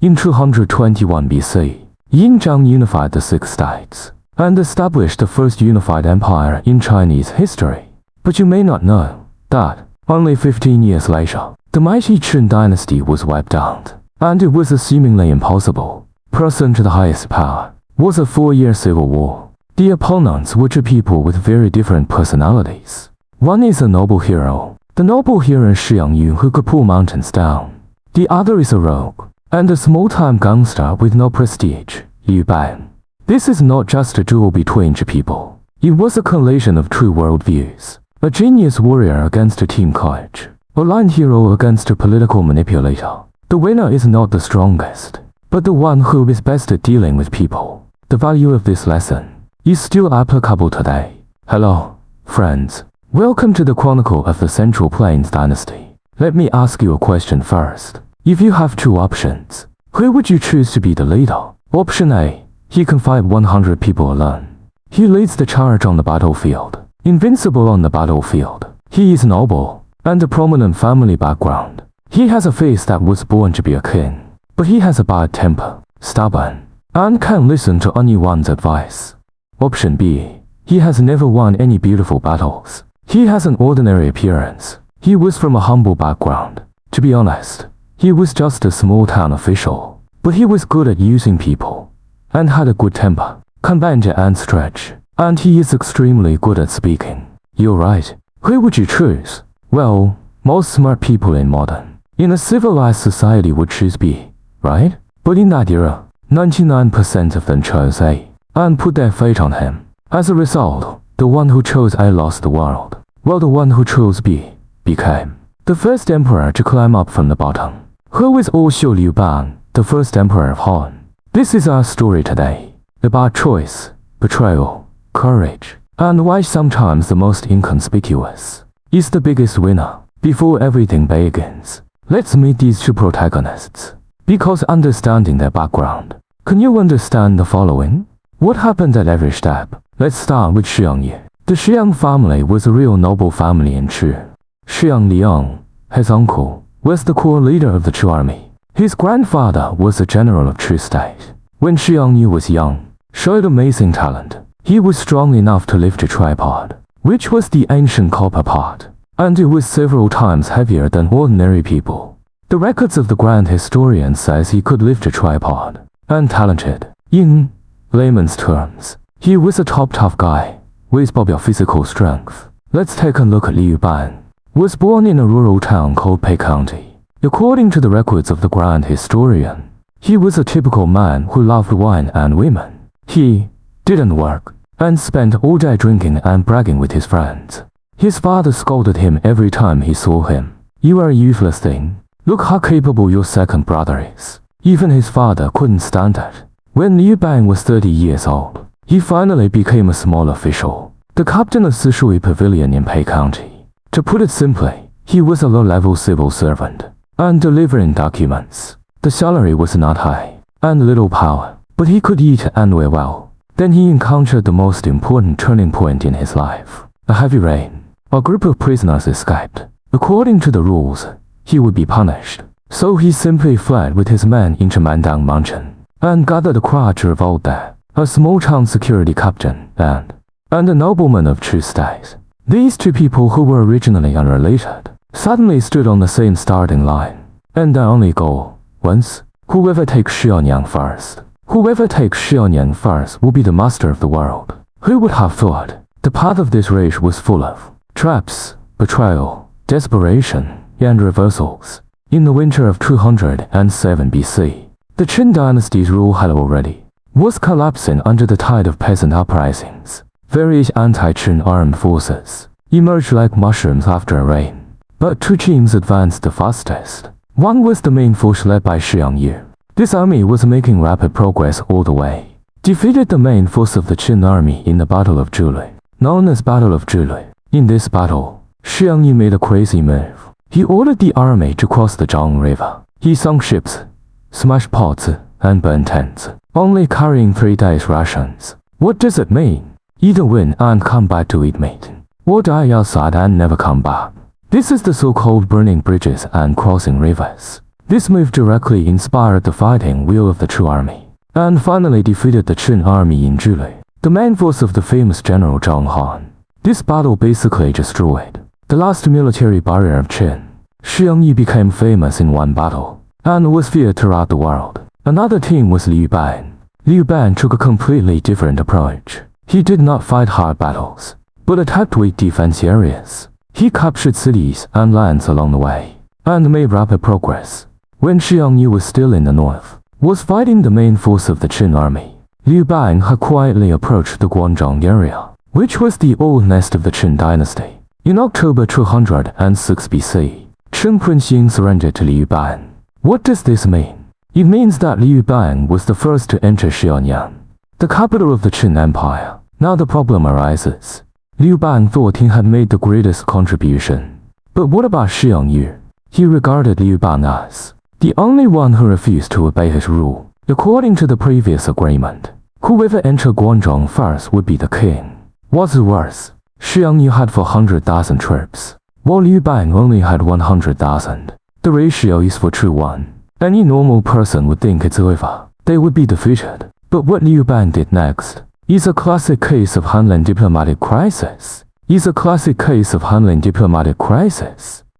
In 221 BC, Xiang unified the six states and established the first unified empire in Chinese history. But you may not know that, only 15 years later, the mighty Qin dynasty was wiped out, and it was a seemingly impossible person to the highest power. Was a 4-year civil war. The opponents were two people with very different personalities. One is a noble hero, the noble hero Xiang Yu, who could pull mountains down. The other is a rogue and a small-time gangster with no prestige, Liu Bang. This is not just a duel between two people. It was a collision of true worldviews. A genius warrior against a team coach. A line hero against a political manipulator. The winner is not the strongest, but the one who is best at dealing with people. The value of this lesson is still applicable today. Hello, friends. Welcome to the Chronicle of the Central Plains Dynasty. Let me ask you a question first. If you have two options, who would you choose to be the leader? Option A. He can fight 100 people alone. He leads the charge on the battlefield. Invincible on the battlefield. He is noble and a prominent family background. He has a face that was born to be a king. But he has a bad temper, stubborn, and can't listen to anyone's advice. Option B. He has never won any beautiful battles. He has an ordinary appearance. He was from a humble background. To be honest, he was just a small-town official. But he was good at using people and had a good temper, can bend and stretch, and he is extremely good at speaking. You're right. Who would you choose? Well, most smart people in a civilized society would choose B, right? But in that era, 99% of them chose A and put their fate on him. As a result, the one who chose A lost the world, while the one who chose B became the first emperor to climb up from the bottom. Who is also Liu Bang, the first emperor of Han? This is our story today, about choice, betrayal, courage, and why sometimes the most inconspicuous is the biggest winner. Before everything begins, let's meet these two protagonists, because understanding their background, can you understand the following? What happened at every step? Let's start with Xiang Yu. The Xiang family was a real noble family in Chu. Xiang Liang, his uncle, was the core leader of the Chu army. His grandfather was a general of Chu state. When Xiang Yu was young, showed amazing talent. He was strong enough to lift a tripod, which was the ancient copper pot, and it was several times heavier than ordinary people. The records of the grand historian says he could lift a tripod, and talented. In layman's terms, he was a top tough guy, with popular physical strength. Let's take a look at Liu Bang. Was born in a rural town called Pei County. According to the records of the grand historian, he was a typical man who loved wine and women. He didn't work and spent all day drinking and bragging with his friends. His father scolded him every time he saw him. You are a useless thing. Look how capable your second brother is. Even his father couldn't stand it. When Liu Bang was 30 years old, he finally became a small official, the captain of Sishui Pavilion in Pei County. To put it simply, he was a low-level civil servant and delivering documents. The salary was not high and little power, but he could eat and wear well. Then he encountered the most important turning point in his life. A heavy rain. A group of prisoners escaped. According to the rules, he would be punished. So he simply fled with his men into Mandang Mountain and gathered a crowd to revolt there. A small town security captain and a nobleman of Chu state. These two people who were originally unrelated suddenly stood on the same starting line, and their only goal was, whoever takes Xiaonyang first. Whoever takes Xiaonyang first will be the master of the world. Who would have thought? The path of this race was full of traps, betrayal, desperation, and reversals. In the winter of 207 BC, the Qin dynasty's rule had already was collapsing under the tide of peasant uprisings. Various anti-Qin armed forces emerged like mushrooms after a rain. But two teams advanced the fastest. One was the main force led by Xiang Yu. This army was making rapid progress all the way. Defeated the main force of the Qin army in the Battle of Zhului, known as Battle of Zhului. In this battle, Xiang Yu made a crazy move. He ordered the army to cross the Zhang River. He sunk ships, smashed pots, and burned tents, only carrying 3 days' rations. What does it mean? Either win and come back to eat meat, or die outside and never come back. This is the so-called burning bridges and crossing rivers. This move directly inspired the fighting will of the Chu army, and finally defeated the Qin army in Zhili, the main force of the famous general Zhang Han. This battle basically destroyed the last military barrier of Qin. Xiang Yu became famous in one battle, and was feared throughout the world. Another team was Liu Bang. Liu Bang took a completely different approach. He did not fight hard battles, but attacked weak defense areas. He captured cities and lands along the way, and made rapid progress. When Xiang Yu was still in the north, was fighting the main force of the Qin army, Liu Bang had quietly approached the Guangzhong area, which was the old nest of the Qin dynasty. In October 206 BC, Qin Prince Ying surrendered to Liu Bang. What does this mean? It means that Liu Bang was the first to enter Xianyang, the capital of the Qin Empire. Now the problem arises. Liu Bang thought he had made the greatest contribution. But what about Xiang Yu? He regarded Liu Bang as the only one who refused to obey his rule. According to the previous agreement, whoever entered Guangzhong first would be the king. What's worse, Xiang Yu had 400,000 troops, while Liu Bang only had 100,000. The ratio is 4:1. Any normal person would think it's over. They would be defeated. But what Liu Bang did next is a classic case of handling diplomatic crisis.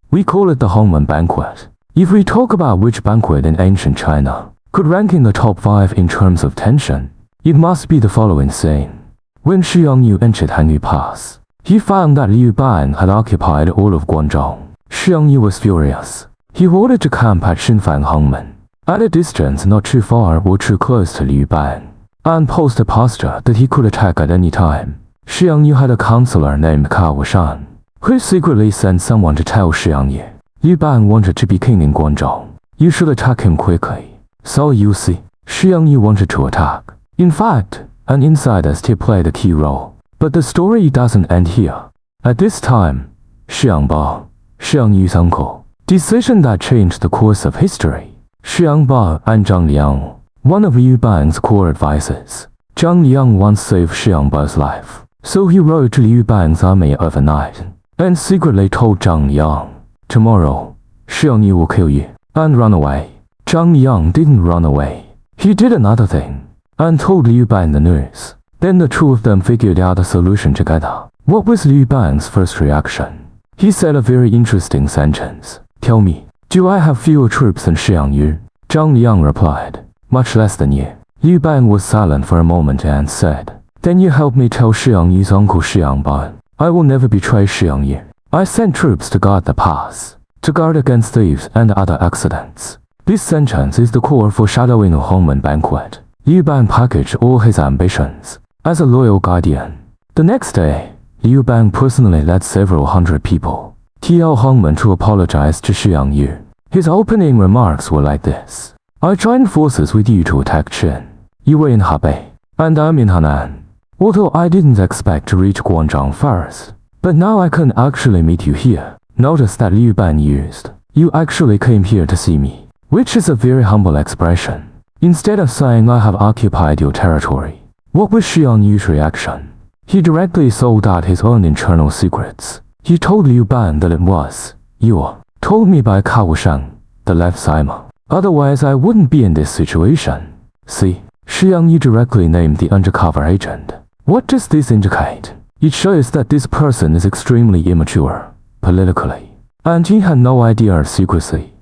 We call it the Hongmen Banquet. If we talk about which banquet in ancient China could rank in the top 5 in terms of tension, it must be the following scene. When Xiang Yu entered Hanyu Pass, he found that Liu Bang had occupied all of Guangzhong. Xiang Yu was furious. He ordered to camp at Xinfang Hongmen, at a distance not too far or too close to Liu Bang, and posed a posture that he could attack at any time. Xiang Yu had a counselor named Cao Shan, who secretly sent someone to tell Xiang Yu, Liu Bang wanted to be king in Guangzhong. You should attack him quickly. So you see, Xiang Yu wanted to attack. In fact, an insider still played a key role. But the story doesn't end here. At this time, Xiang Bao, Xiang Yu's uncle, decision that changed the course of history. Xiang Bao and Zhang Liang, one of Liu Bang's core advisors. Zhang Liang once saved Xiang Bao's life, so he rode to Liu Bang's army overnight, and secretly told Zhang Liang, tomorrow, Xiang Yu will kill you, and run away. Zhang Liang didn't run away. He did another thing, and told Liu Bang the news. Then the two of them figured out a solution together. What was Liu Bang's first reaction? He said a very interesting sentence. Tell me, do I have fewer troops than Xiang Yu? Zhang Liang replied, much less than you. Liu Bang was silent for a moment and said, then you help me tell Xiang Yu's uncle Xiang Bao, I will never betray Xiang Yu. I sent troops to guard the pass, to guard against thieves and other accidents. This sentence is the core foreshadowing of Hongmen Banquet. Liu Bang packaged all his ambitions as a loyal guardian. The next day, Liu Bang personally led several hundred people to Hongmen to apologize to Xiang Yu. His opening remarks were like this. I joined forces with you to attack Qin. You were in Hebei, and I'm in Henan. Although I didn't expect to reach Guangzhong first, but now I can actually meet you here. Notice that Liu Bang used, you actually came here to see me, which is a very humble expression. Instead of saying I have occupied your territory. What was Xiang Yu's reaction? He directly sold out his own internal secrets. He told Liu Bang that it was, you told me by Cao Shan, the left Sima. Otherwise I wouldn't be in this situation. See, Xiang Yu directly named the undercover agent. What does this indicate? It shows that this person is extremely immature, politically, and he had no idea of secrecy.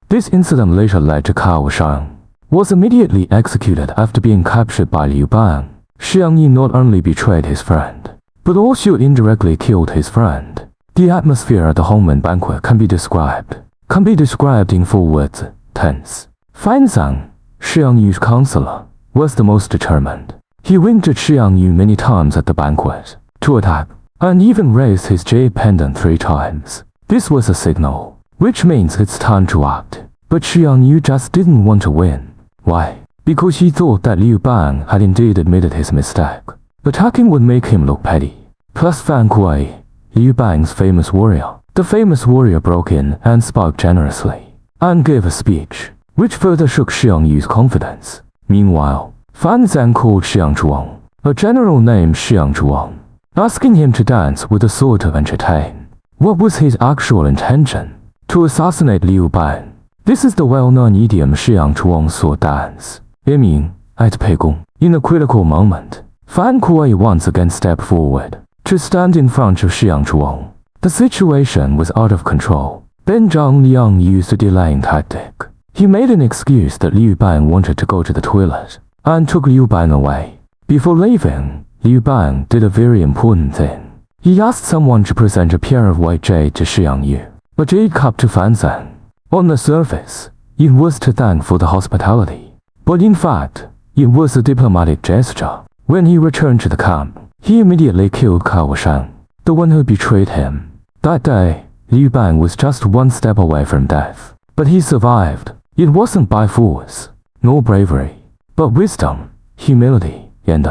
This incident later led to Cao Shan was immediately executed after being captured by Liu Bang. Xiang Yu not only betrayed his friend, but also indirectly killed his friend. The atmosphere at the Hongmen Banquet can be described in 4 words, tense. Fan Zhang, Xiang Yu's counselor, was the most determined. He winked at Xiang Yu many times at the banquet to attack, and even raised his jade pendant 3 times. This was a signal, which means it's time to act. But Xiang Yu just didn't want to win. Why? Because he thought that Liu Bang had indeed admitted his mistake. Attacking would make him look petty. Plus Fan Kuei, Liu Bang's famous warrior. The famous warrior broke in and spoke generously, and gave a speech, which further shook Xiang Yu's confidence. Meanwhile, Fan Zhang called Xiang Zhuang, a general named Xiang Zhuang, asking him to dance with the sword to entertain. What was his actual intention? To assassinate Liu Bang. This is the well-known idiom Xiang Chuang sword dance, aiming at Peigong. In a critical moment, Fan Kuei once again stepped forward to stand in front of Xiang Chuang. The situation was out of control. Then Zhang Liang used a delaying tactic. He made an excuse that Liu Bang wanted to go to the toilet and took Liu Bang away. Before leaving, Liu Bang did a very important thing. He asked someone to present a pair of white jade to Xiang Yu, a jade cup to Fan Zhang. On the surface, it was to thank for the hospitality, but in fact, it was a diplomatic gesture. When he returned to the camp, he immediately killed Cao Shang, the one who betrayed him. That day, Liu Bang was just one step away from death, but he survived. It wasn't by force, nor bravery, but wisdom, humility, and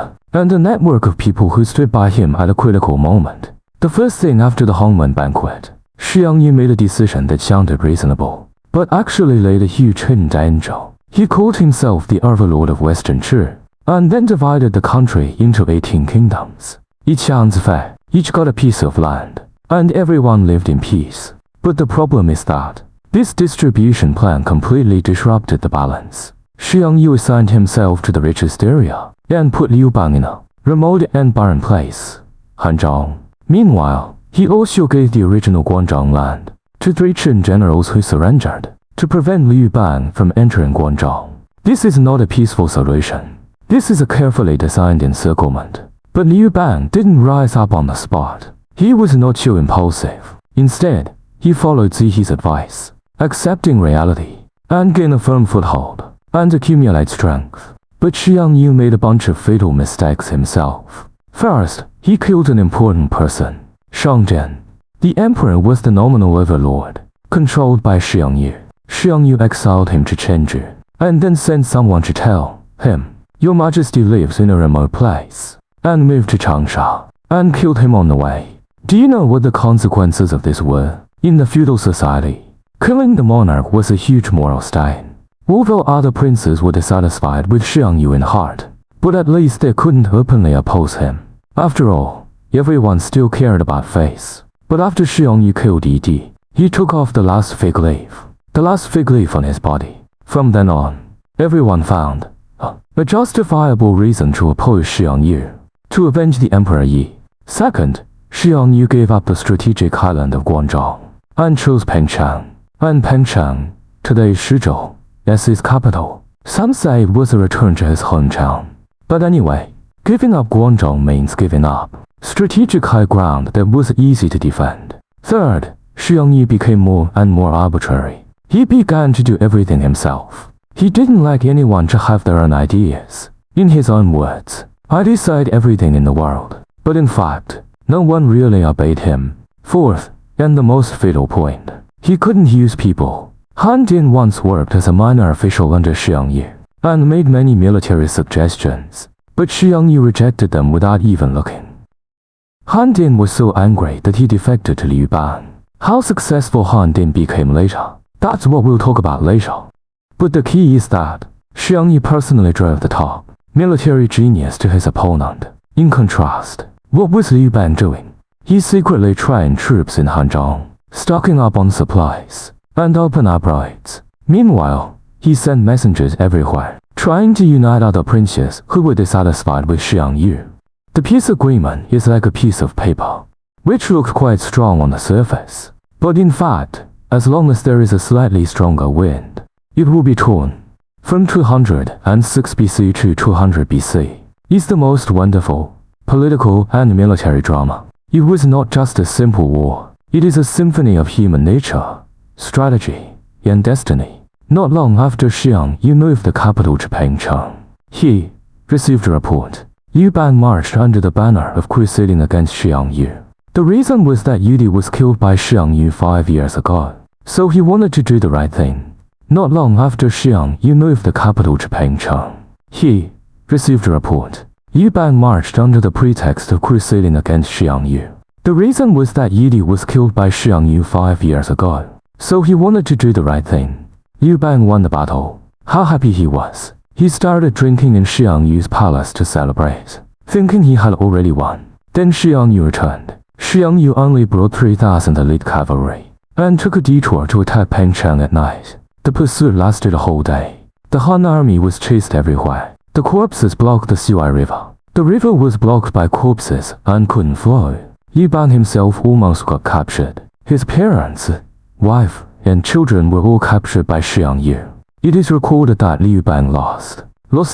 a network of people who stood by him at a critical moment. The first thing after the Hongmen banquet, Xiang Yu made a decision that sounded reasonable, but actually laid a huge hidden danger. He called himself the overlord of Western Chu, and then divided the country into 18 kingdoms. Each got a piece of land, and everyone lived in peace. But the problem is that this distribution plan completely disrupted the balance. Xiang Yu assigned himself to the richest area, and put Liu Bang in a remote and barren place, Hanzhong. Meanwhile, he also gave the original Guanzhong land to 3 Chen generals who surrendered to prevent Liu Bang from entering Guanzhong. This is not a peaceful solution. This is a carefully designed encirclement. But Liu Bang didn't rise up on the spot. He was not so impulsive. Instead, he followed Zihi's advice, accepting reality, and gain a firm foothold, and accumulate strength. But Xiang Yu made a bunch of fatal mistakes himself. First, he killed an important person, Shang Zhen. The emperor was the nominal overlord, controlled by Xiang Yu. Xiang Yu exiled him to Chenju, and then sent someone to tell him, "Your Majesty lives in a remote place," and moved to Changsha, and killed him on the way. Do you know what the consequences of this were? In the feudal society, killing the monarch was a huge moral stain. Although other princes were dissatisfied with Xiang Yu in heart, but at least they couldn't openly oppose him. After all, everyone still cared about face. But after Xiang Yu killed Yi, he took off the last fig leaf on his body. From then on, everyone found a justifiable reason to oppose Xiang Yu, to avenge the Emperor Yi. Second, Xiang Yu gave up the strategic highland of Guanzhong, and chose Pengcheng. And Pengcheng, today's Shizhou, as his capital. Some say it was a return to his hometown. But anyway, giving up Guanzhong means giving up strategic high ground that was easy to defend. Third, Xiang Yu became more and more arbitrary. He began to do everything himself. He didn't like anyone to have their own ideas. In his own words, "I decide everything in the world." But in fact, no one really obeyed him. Fourth, and the most fatal point, he couldn't use people. Han Din once worked as a minor official under Xiang Yu, and made many military suggestions, but Xiang Yu rejected them without even looking. Han Din was so angry that he defected to Liu Bang. How successful Han Din became later, that's what we'll talk about later. But the key is that Xiang Yu personally drove the top military genius to his opponent. In contrast, what was Liu Bang doing? He secretly trained troops in Hanzhong, stocking up on supplies, and open up roads. Meanwhile, he sent messengers everywhere, trying to unite other princes who were dissatisfied with Xiang Yu. The peace agreement is like a piece of paper, which looks quite strong on the surface. But in fact, as long as there is a slightly stronger wind, it will be torn. From 206 BC to 200 BC is the most wonderful political and military drama. It was not just a simple war. It is a symphony of human nature, strategy, and destiny. Not long after Xiang Yu moved the capital to Pengcheng, he received a report. Liu Bang marched under the banner of crusading against Xiang Yu. The reason was that Yudi was killed by Xiang Yu 5 years ago, so he wanted to do the right thing. Not long after Xiang Yu moved the capital to Pengcheng, he received a report. Liu Bang marched under the pretext of crusading against Xiang Yu. The reason was that Yidi was killed by Xiang Yu 5 years ago, so he wanted to do the right thing. Liu Bang won the battle. How happy he was. He started drinking in Xiang Yu's palace to celebrate, thinking he had already won. Then Xiang Yu returned. Xiang Yu only brought 3,000 elite cavalry, and took a detour to attack Pengcheng at night. The pursuit lasted a whole day. The Han army was chased everywhere. The corpses blocked the Xuai River. The river was blocked by corpses and couldn't flow. Liu Bang himself almost got captured. His parents, wife, and children were all captured by Xiang Yu. It is recorded that Liu Bang lost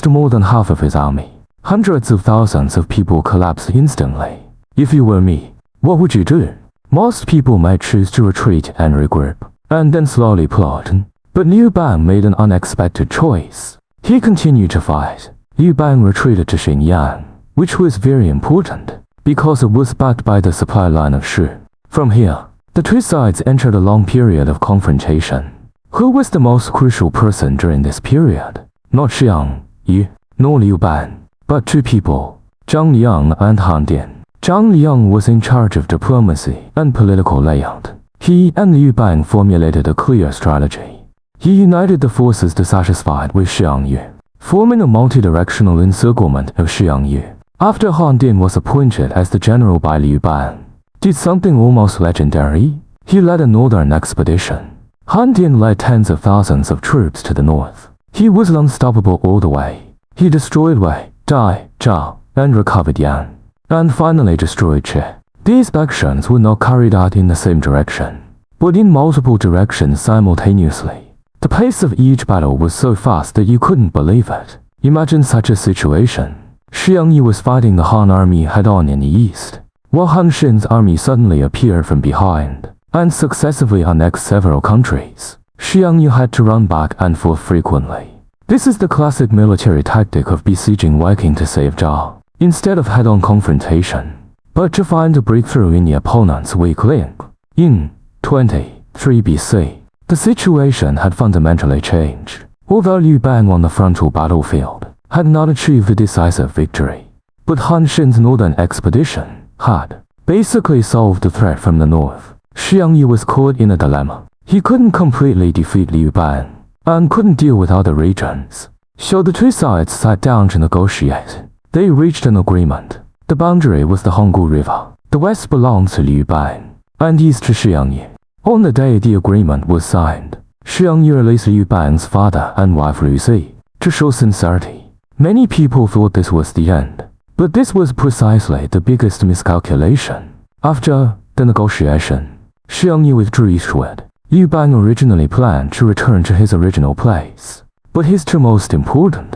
more than half of his army. Hundreds of thousands of people collapsed instantly. If you were me, what would you do? Most people might choose to retreat and regroup, and then slowly plot. But Liu Bang made an unexpected choice. He continued to fight. Liu Bang retreated to Xingyang, which was very important, because it was backed by the supply line of Shu. From here, the two sides entered a long period of confrontation. Who was the most crucial person during this period? Not Xiang Yu, nor Liu Bang, but two people, Zhang Liang and Han Dian. Zhang Liang was in charge of diplomacy and political layout. He and Liu Bang formulated a clear strategy. He united the forces dissatisfied with Xiang Yu, forming a multi-directional encirclement of Xiang Yu. After Han Dian was appointed as the general by Liu Bang, did something almost legendary. He led a northern expedition. Han Dian led tens of thousands of troops to the north. He was unstoppable all the way. He destroyed Wei, Dai, Zhao, and recovered Yan, and finally destroyed Qi. These actions were not carried out in the same direction, but in multiple directions simultaneously. The pace of each battle was so fast that you couldn't believe it. Imagine such a situation. Xiang Yu was fighting the Han army head-on in the east, while Han Xin's army suddenly appeared from behind and successively annexed several countries. Xiang Yu had to run back and forth frequently. This is the classic military tactic of besieging Viking to save Zhao, instead of head-on confrontation, but to find a breakthrough in the opponent's weak link. In 23 BC, the situation had fundamentally changed. Although Liu Bang on the frontal battlefield had not achieved a decisive victory, but Han Xin's northern expedition had basically solved the threat from the north. Xiang Yu was caught in a dilemma. He couldn't completely defeat Liu Bang, and couldn't deal with other regions. So the two sides sat down to negotiate. They reached an agreement. The boundary was the Honggu River. The west belonged to Liu Bang, and east to Xiang Yu. On the day the agreement was signed, Xiang Yu released Liu Bang's father and wife Liu Si to show sincerity. Many people thought this was the end, but this was precisely the biggest miscalculation. After the negotiation, Xiang Yu withdrew eastward. Liu Bang originally planned to return to his original place, but his two most important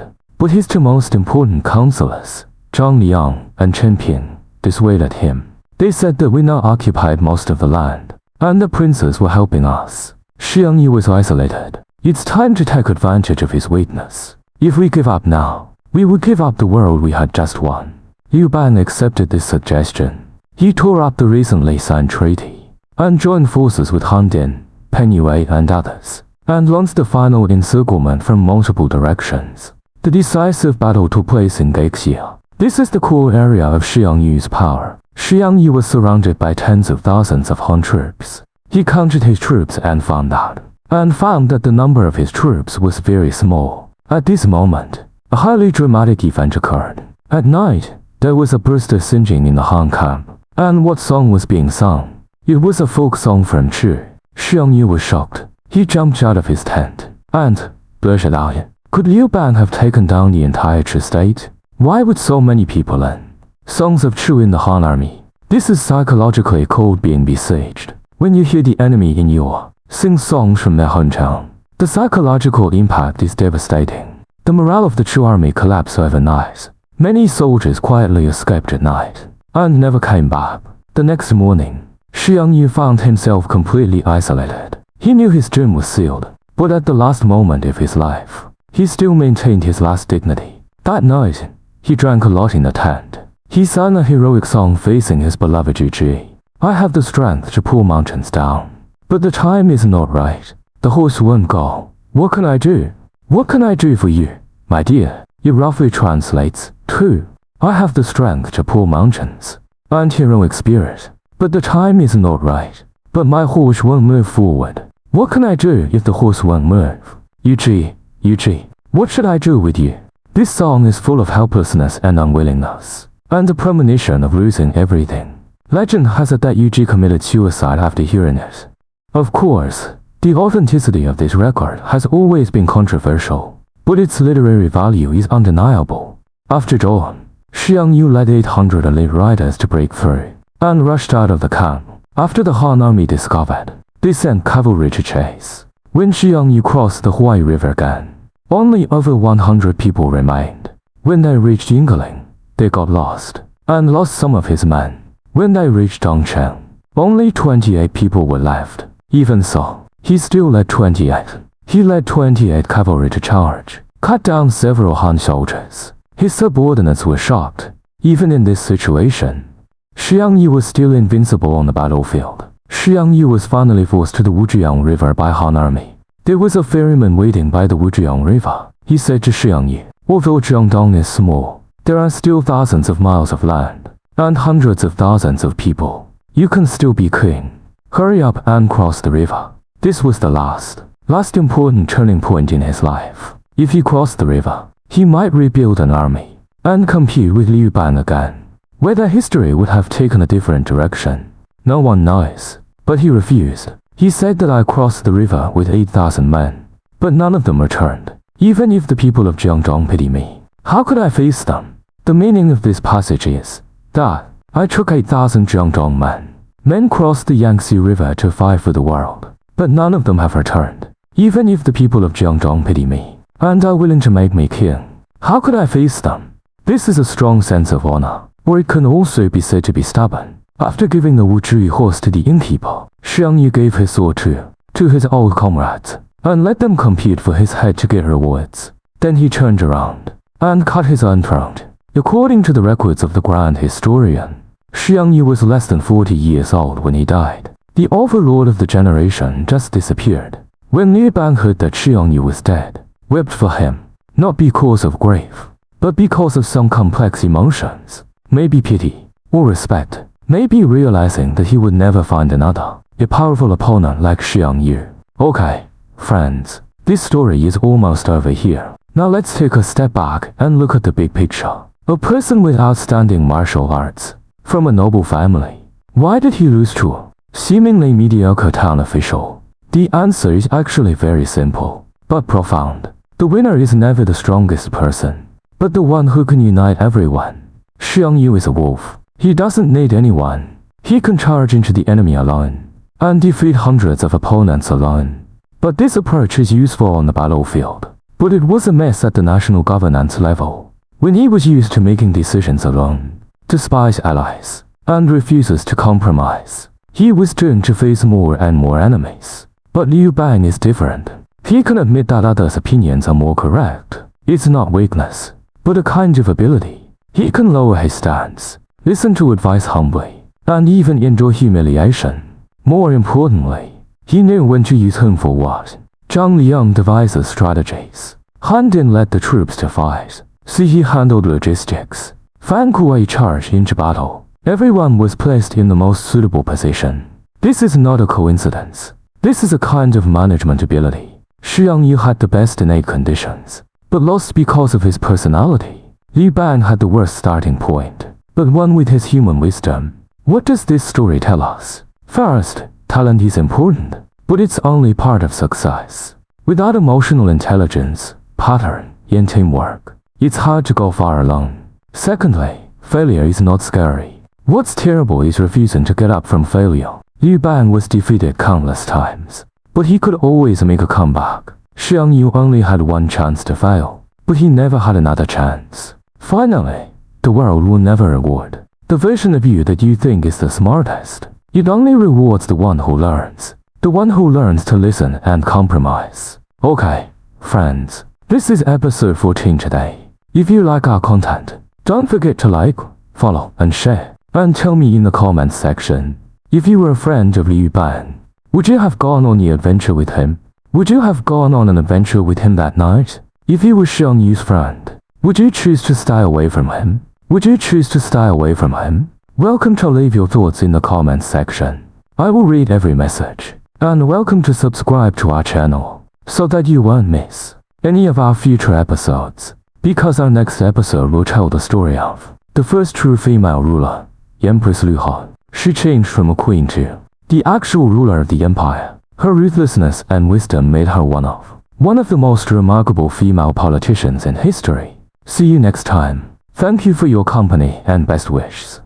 counselors, Zhang Liang and Chen Ping, dissuaded him. They said that we now occupied most of the land, and the princes were helping us. Xiang Yu was isolated. It's time to take advantage of his weakness. If we give up now, we would give up the world we had just won. Liu Bang accepted this suggestion. He tore up the recently signed treaty and joined forces with Han Dian, Peng Yue and others, and launched the final encirclement from multiple directions. The decisive battle took place in Gexia. This is the core area of Xiang Yu's power. Xiang Yu was surrounded by tens of thousands of Han troops. He counted his troops and found that the number of his troops was very small. At this moment, a highly dramatic event occurred. At night, there was a burst of singing in the Han camp. And what song was being sung? It was a folk song from Chu. Xiang Yu was shocked. He jumped out of his tent and blurted out, "Could Liu Bang have taken down the entire Chu state? Why would so many people learn songs of Chu in the Han army?" This is psychologically called being besieged. When you hear the enemy in your sing songs from their hometown, the psychological impact is devastating. The morale of the Chu army collapsed overnight. Many soldiers quietly escaped at night and never came back. The next morning, Xiang Yu found himself completely isolated. He knew his doom was sealed, but at the last moment of his life, he still maintained his last dignity. That night, he drank a lot in the tent. He sang a heroic song facing his beloved Yuji. "I have the strength to pull mountains down, but the time is not right. The horse won't go. What can I do? What can I do for you, my dear?" It roughly translates to, "I have the strength to pull mountains and heroic spirit, but the time is not right. But my horse won't move forward. What can I do if the horse won't move? Yuji, what should I do with you?" This song is full of helplessness and unwillingness, and the premonition of losing everything. Legend has it that Yuji committed suicide after hearing it. Of course, The authenticity of this record has always been controversial, but its literary value is undeniable. After dawn, Xiang Yu led 800 elite riders to break through, and rushed out of the camp. After the Han army discovered, they sent cavalry to chase. When Xiang Yu crossed the Huai River again, only over 100 people remained. When they reached Yingling, they got lost, and lost some of his men. When they reached Dongcheng, only 28 people were left. Even so, he still led 28. He led 28 cavalry to charge, cut down several Han soldiers. His subordinates were shocked. Even in this situation, Xiang Yu was still invincible on the battlefield. Xiang Yu was finally forced to the Wuzhiang River by Han army. There was a ferryman waiting by the Wuzhiang River. He said to Xiang Yu, "Although Jiangdong is small, there are still thousands of miles of land, and hundreds of thousands of people. You can still be king. Hurry up and cross the river." This was the last important turning point in his life. If he crossed the river, he might rebuild an army and compete with Liu Bang again. Whether history would have taken a different direction, no one knows. But he refused. He said that I crossed the river with 8,000 men, but none of them returned. Even if the people of Jiangdong pity me, how could I face them? The meaning of this passage is that I took 8,000 Jiangdong men. Men crossed the Yangtze River to fight for the world, but none of them have returned. Even if the people of Jiangdong pity me and are willing to make me king, how could I face them? This is a strong sense of honor, or it can also be said to be stubborn. After giving the Wuzhi horse to the innkeeper, Xiang Yu gave his sword to his old comrades, and let them compete for his head to get rewards. Then he turned around and cut his own throat. According to the records of the grand historian, Xiang Yu was less than 40 years old when he died. The overlord of the generation just disappeared. When Liu Bang heard that Xiang Yu was dead, wept for him, not because of grief, but because of some complex emotions, maybe pity or respect, maybe realizing that he would never find a powerful opponent like Xiang Yu. Okay, friends, this story is almost over here. Now let's take a step back and look at the big picture. A person with outstanding martial arts, from a noble family. Why did he lose to a seemingly mediocre town official? The answer is actually very simple, but profound. The winner is never the strongest person, but the one who can unite everyone. Xiang Yu is a wolf. He doesn't need anyone. He can charge into the enemy alone, and defeat hundreds of opponents alone. But this approach is useful on the battlefield. But it was a mess at the national governance level, when he was used to making decisions alone, despise allies, and refuses to compromise. He was doomed to face more and more enemies. But Liu Bang is different. He can admit that others' opinions are more correct. It's not weakness, but a kind of ability. He can lower his stance, listen to advice humbly, and even endure humiliation. More importantly, he knew when to use whom for what. Zhang Liang devises strategies. Han Din led the troops to fight. He handled logistics. Fan Kuai charged into battle. Everyone was placed in the most suitable position. This is not a coincidence. This is a kind of management ability. Xiang Yu had the best innate conditions, but lost because of his personality. Liu Bang had the worst starting point, but won with his human wisdom. What does this story tell us? First, talent is important, but it's only part of success. Without emotional intelligence, pattern, and teamwork, it's hard to go far alone. Secondly, failure is not scary. What's terrible is refusing to get up from failure. Liu Bang was defeated countless times, but he could always make a comeback. Xiang Yu only had one chance to fail, but he never had another chance. Finally, the world will never reward the version of you that you think is the smartest. It only rewards the one who learns. The one who learns to listen and compromise. Okay, friends, this is episode 14 today. If you like our content, don't forget to like, follow, and share. And tell me in the comments section, if you were a friend of Liu Bang, would you have gone on the adventure with him? Would you have gone on an adventure with him that night? If you were Xiang Yu's friend, would you choose to stay away from him? Would you choose to stay away from him? Welcome to leave your thoughts in the comments section. I will read every message. And welcome to subscribe to our channel, so that you won't miss any of our future episodes. Because our next episode will tell the story of the first true female ruler, Empress Liu Han. She changed from a queen to the actual ruler of the empire. Her ruthlessness and wisdom made her one of the most remarkable female politicians in history. See you next time. Thank you for your company and best wishes.